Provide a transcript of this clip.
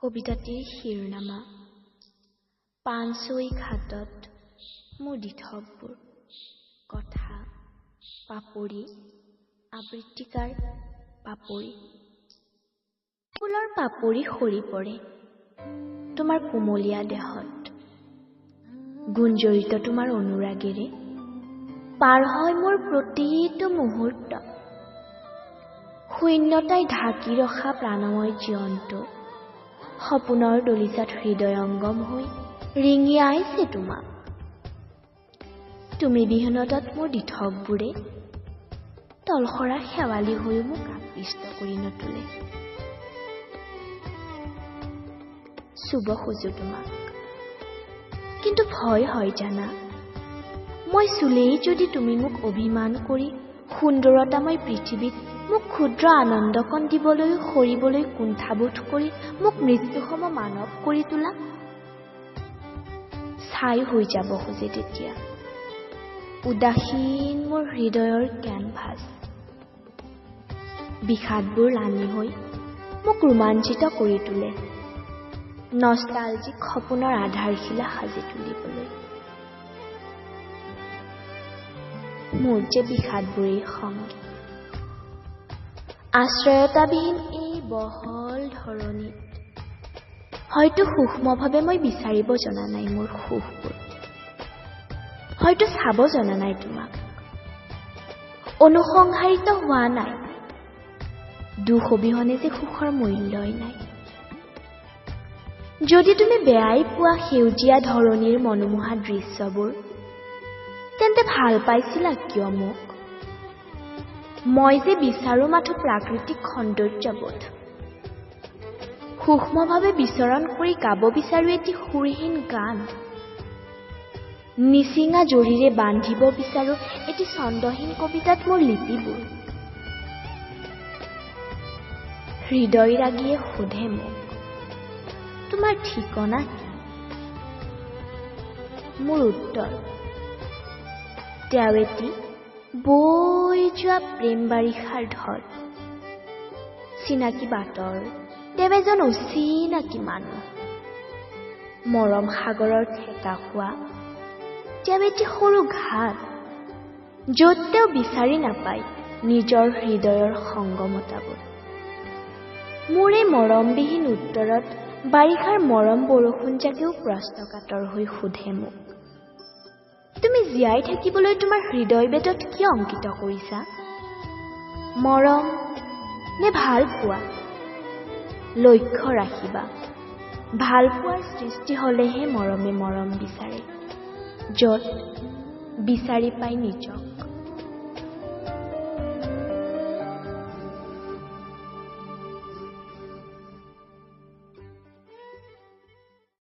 কবিতাটিৰ শিৰোনামা পাণচৈ ঘাটত মোৰ দিঠকবোৰ কথা পাপৰি আবৃত্তিকাৰ পাপৰি। ফুলৰ পাপৰি সৰি পৰে তোমাৰ কোমলীয়া দেহত, গুঞ্জৰিত তোমাৰ অনুৰাগেৰে পাৰ হয় মোৰ প্ৰতিটো মুহূৰ্ত। শূন্যতাই ঢাকি ৰখা প্ৰাণময় জীৱনটো সপোনৰ দলিচাত হৃদয়ংগম হৈ ৰিঙিয়াইছে তোমাক। তুমি বিহীনতাত মোৰ দিঠকবোৰে তলসৰা শেৱালি হৈও মোক আকৃষ্ট কৰি নতুলে। চুব খোজো তোমাক, কিন্তু ভয় হয় জানা, মই চুলেই যদি তুমি মোক অভিমান কৰি সুন্দৰতাময় পৃথিৱীত মোক ক্ষুদ্ৰ আনন্দকণ দিবলৈও সৰিবলৈ কুণ্ঠাবোধ কৰি মোক মৃত্যুসম মানৱ কৰি তোলা, ছাই হৈ যাব খোজে তেতিয়া উদাসীন মোৰ হৃদয়ৰ কেনভাছ। বিষাদবোৰ লানি হৈ মোক ৰোমাঞ্চিত কৰি তোলে, নষ্টালজিক সপোনৰ আধাৰশিলা সাজি তুলিবলৈ। মোৰ যে বিষাদবোৰেই সংগী, আশ্ৰয়তাবিহীন এই বহল ধৰণীত হয়তো সূক্ষ্মভাৱে মই বিচাৰিব জনা নাই মোৰ সুখবোৰ, হয়তো চাব জনা নাই তোমাক, অনুসংহাৰিত হোৱা নাই দুখ অবিহনে যে সুখৰ মূল্যই নাই। যদি তুমি বেয়াই পোৱা সেউজীয়া ধৰণীৰ মনোমোহা দৃশ্যবোৰ, তেন্তে ভাল পাইছিলা কিয় মোক? মই যে বিচাৰো মাথো প্ৰাকৃতিক সৌন্দৰ্যবোধ, সূক্ষ্মভাৱে বিচৰণ কৰি গাব বিচাৰো এটি সুৰহীন গান, নিচিঙা জৰীৰে বান্ধিব বিচাৰো এটি ছন্দহীন কবিতাত মোৰ লিপিবোৰ। হৃদয় ৰাগিয়ে সোধে মোক, তোমাৰ ঠিকনা কি? মোৰ উত্তৰ, তেওঁ এটি বৈ যোৱা প্ৰেম বাৰিষাৰ ঢল, চিনাকি বাটৰ তেওঁ এজন অচিনাকি মানুহ, মৰম সাগৰৰ ঠেকা খোৱা তেওঁ এটি সৰু ঘাট, য'ত তেওঁ বিচাৰি নাপায় নিজৰ হৃদয়ৰ সংগমতাবোৰ। মোৰ এই মৰমবিহীন উত্তৰত বাৰিষাৰ মৰম বৰষুণজাকেও প্ৰশ্নকাতৰ হৈ সোধে মোক, তুমি জীয়াই থাকিবলৈ তোমাৰ হৃদয় বেদত কি অংকিত কৰিছা? মৰম নে ভাল পোৱা? লক্ষ্য ৰাখিবা, ভাল পোৱাৰ সৃষ্টি হলেহে মৰমে মৰম বিচাৰে, য'ত বিচাৰি পাই নিজক।